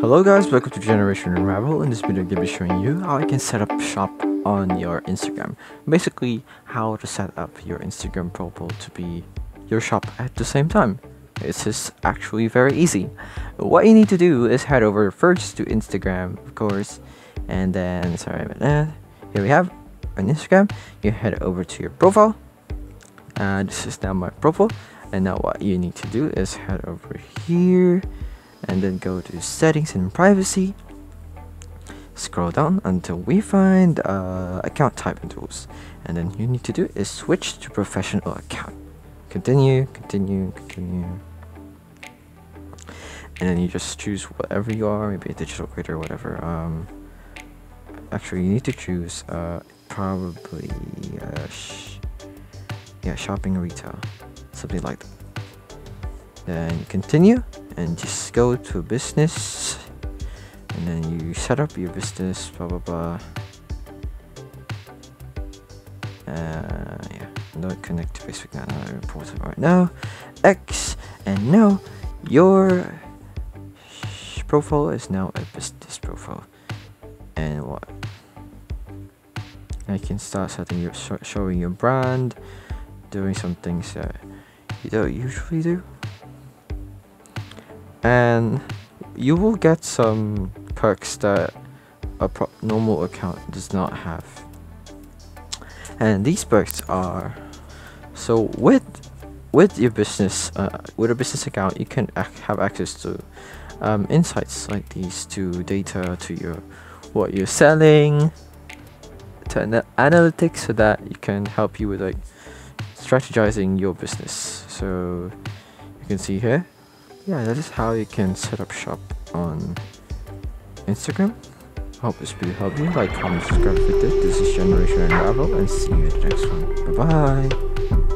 Hello guys, welcome to Generation Unravel. In this video, I'm going to be showing you how I can set up shop on your Instagram. Basically, how to set up your Instagram profile to be your shop at the same time. It's just actually very easy. What you need to do is head over first to Instagram, of course, and then, sorry about that. Here we have on Instagram. You head over to your profile. This is now my profile, and now what you need to do is head over here and then go to settings and privacy. Scroll down until we find account type and tools, and then you need to do is switch to professional account. Continue, and then you just choose whatever you are, maybe a digital creator or whatever. Actually, you need to choose probably shopping retail, something like that. Then continue and just go to business, and then you set up your business, blah blah blah. Not connect to Facebook now, not important right now. X, and now your profile is now a business profile. And what? I can start setting your showing your brand, doing some things that you don't usually do, and you will get some perks that a normal account does not have. And these perks are, so with your business, with a business account, you can have access to insights like these, to data, to your what you're selling, to analytics, so that you can help you with like strategizing your business. So you can see here, yeah, that is how you can set up shop on Instagram. Hope this video helped you. Like, comment, subscribe if it did. This is Generation Unravel, and see you in the next one. Bye bye.